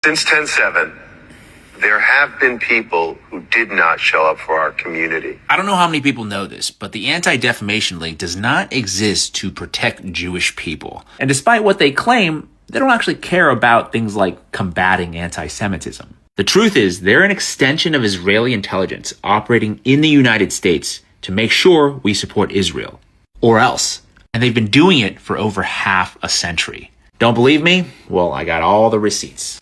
Since 10/7, there have been people who did not show up for our community. I don't know how many people know this, but the Anti-Defamation League does not exist to protect Jewish people. And despite what they claim, they don't actually care about things like combating anti-Semitism. The truth is, they're an extension of Israeli intelligence operating in the United States to make sure we support Israel. Or else. And they've been doing it for over half a century. Don't believe me? Well, I got all the receipts.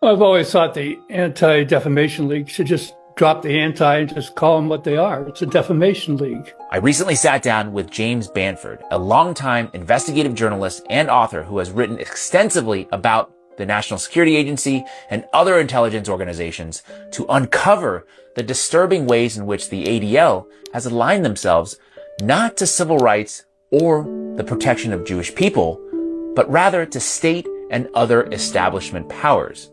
I've always thought the Anti-Defamation League should just drop the anti and just call them what they are. It's a defamation league. I recently sat down with James Bamford, a longtime investigative journalist and author who has written extensively about the National Security Agency and other intelligence organizations to uncover the disturbing ways in which the ADL has aligned themselves not to civil rights or the protection of Jewish people, but rather to state and other establishment powers.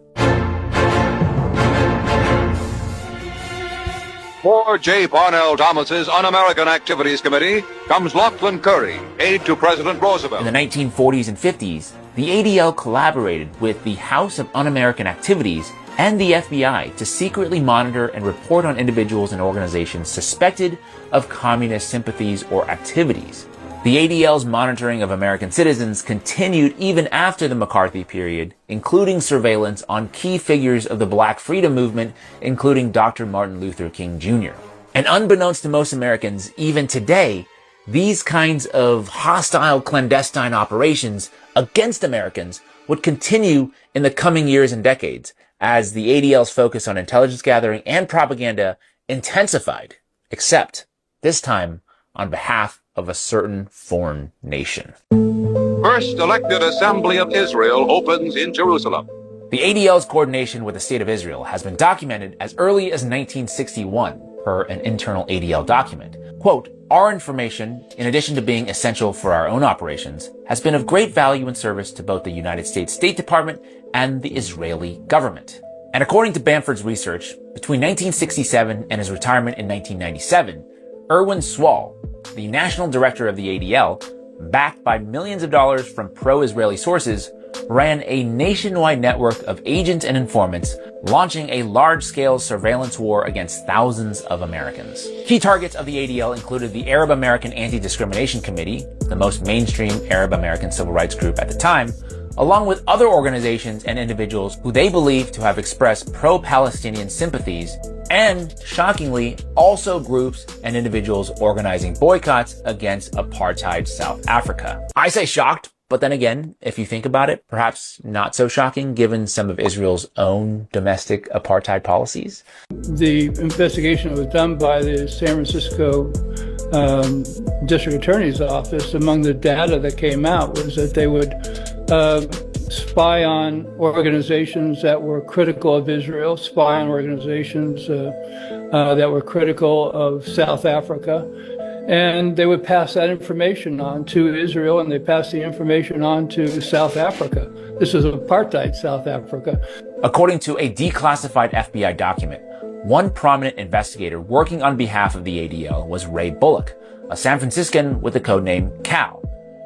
For J. Parnell Thomas's Un-American Activities Committee comes Lachlan Curry, aide to President Roosevelt. In the 1940s and 50s, the ADL collaborated with the House of Un-American Activities and the FBI to secretly monitor and report on individuals and organizations suspected of communist sympathies or activities. The ADL's monitoring of American citizens continued even after the McCarthy period, including surveillance on key figures of the Black Freedom Movement, including Dr. Martin Luther King Jr. And unbeknownst to most Americans, even today, these kinds of hostile clandestine operations against Americans would continue in the coming years and decades as the ADL's focus on intelligence gathering and propaganda intensified, except this time on behalf of a certain foreign nation. First elected Assembly of Israel opens in Jerusalem. The ADL's coordination with the State of Israel has been documented as early as 1961 per an internal ADL document. Quote, "Our information, in addition to being essential for our own operations, has been of great value and service to both the United States State Department and the Israeli government." And according to Bamford's research, between 1967 and his retirement in 1997, Erwin Swall, the national director of the ADL, backed by millions of dollars from pro-Israeli sources, ran a nationwide network of agents and informants, launching a large-scale surveillance war against thousands of Americans. Key targets of the ADL included the Arab American Anti-Discrimination Committee, the most mainstream Arab American civil rights group at the time, along with other organizations and individuals who they believed to have expressed pro-Palestinian sympathies, and, shockingly, also groups and individuals organizing boycotts against apartheid South Africa. I say shocked, but then again, if you think about it, perhaps not so shocking given some of Israel's own domestic apartheid policies. The investigation that was done by the San Francisco District Attorney's Office, among the data that came out was that they would spy on organizations that were critical of Israel, spy on organizations that were critical of South Africa, and they would pass that information on to Israel, and they passed the information on to South Africa. This is apartheid South Africa. According to a declassified FBI document, one prominent investigator working on behalf of the ADL was Ray Bullock, a San Franciscan with the codename Cal,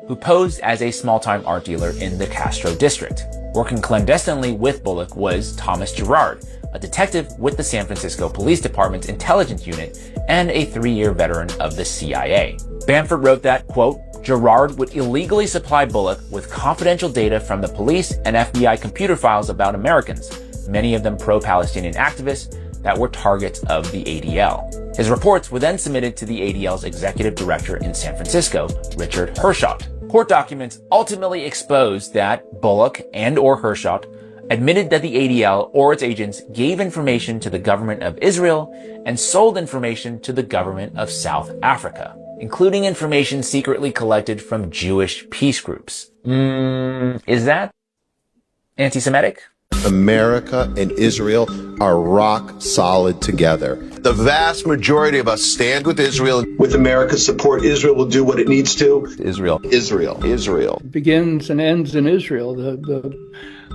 who posed as a small-time art dealer in the Castro district. Working clandestinely with Bullock was Thomas Gerard, a detective with the San Francisco Police Department's intelligence unit and a 3-year veteran of the CIA. Bamford wrote that, quote, Gerard would illegally supply Bullock with confidential data from the police and FBI computer files about Americans, many of them pro-Palestinian activists that were targets of the ADL. His reports were then submitted to the ADL's executive director in San Francisco, Richard Hershot. Court documents ultimately exposed that Bullock and/or Hershot admitted that the ADL or its agents gave information to the government of Israel and sold information to the government of South Africa, including information secretly collected from Jewish peace groups. Is that anti-Semitic? America and Israel are rock solid together. The vast majority of us stand with Israel. With America's support, Israel will do what it needs to. Israel. Israel. Israel. It begins and ends in Israel. The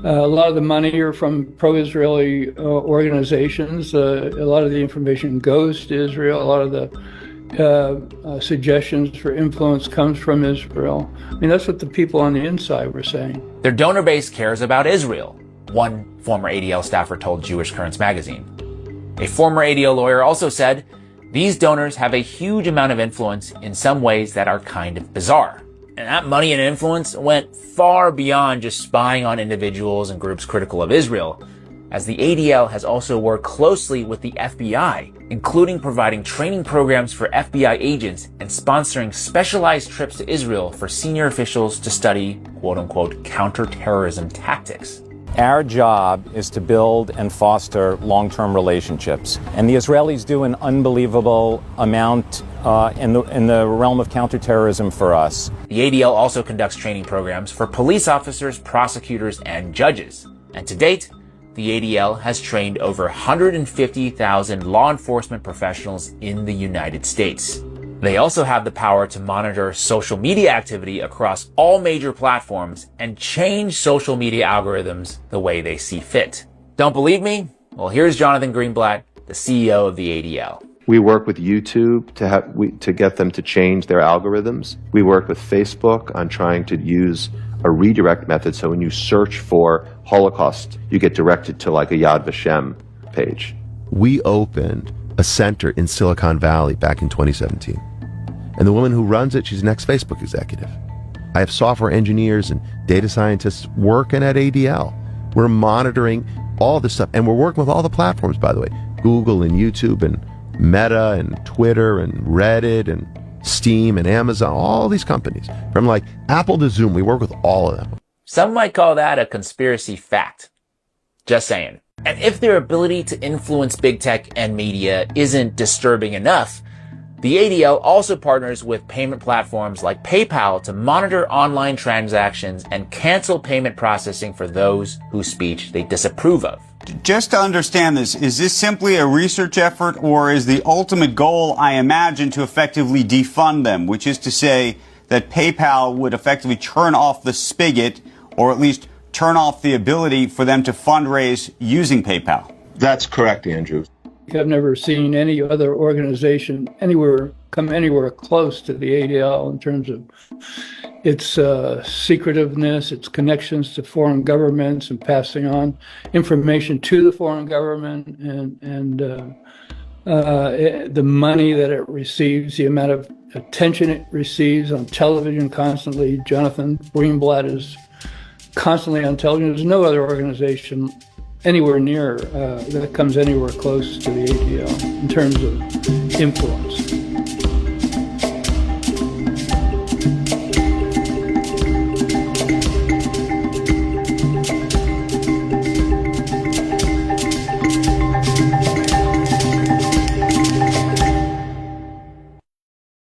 A lot of the money are from pro-Israeli organizations. A lot of the information goes to Israel. A lot of the suggestions for influence comes from Israel. I mean, that's what the people on the inside were saying. Their donor base cares about Israel, one former ADL staffer told Jewish Currents magazine. A former ADL lawyer also said, these donors have a huge amount of influence in some ways that are kind of bizarre. And that money and influence went far beyond just spying on individuals and groups critical of Israel, as the ADL has also worked closely with the FBI, including providing training programs for FBI agents and sponsoring specialized trips to Israel for senior officials to study, quote-unquote, counterterrorism tactics. Our job is to build and foster long-term relationships. And the Israelis do an unbelievable amount in the realm of counterterrorism for us. The ADL also conducts training programs for police officers, prosecutors, and judges. And to date, the ADL has trained over 150,000 law enforcement professionals in the United States. They also have the power to monitor social media activity across all major platforms and change social media algorithms the way they see fit. Don't believe me? Well, here's Jonathan Greenblatt, the CEO of the ADL. We work with YouTube to get them to change their algorithms. We work with Facebook on trying to use a redirect method, so when you search for Holocaust, you get directed to like a Yad Vashem page. We opened a center in Silicon Valley back in 2017. And the woman who runs it, she's an ex-Facebook executive. I have software engineers and data scientists working at ADL. We're monitoring all this stuff. And we're working with all the platforms, by the way. Google and YouTube and Meta and Twitter and Reddit and Steam and Amazon, all these companies. From like Apple to Zoom, we work with all of them. Some might call that a conspiracy fact. Just saying. And if their ability to influence big tech and media isn't disturbing enough, the ADL also partners with payment platforms like PayPal to monitor online transactions and cancel payment processing for those whose speech they disapprove of. Just to understand this, is this simply a research effort, or is the ultimate goal, I imagine, to effectively defund them, which is to say that PayPal would effectively turn off the spigot, or at least turn off the ability for them to fundraise using PayPal? That's correct, Andrew. I've never seen any other organization come anywhere close to the ADL in terms of its secretiveness, its connections to foreign governments and passing on information to the foreign government, and the money that it receives, the amount of attention it receives on television constantly. Jonathan Greenblatt is constantly on television. There's no other organization anywhere near that comes anywhere close to the ADL in terms of influence.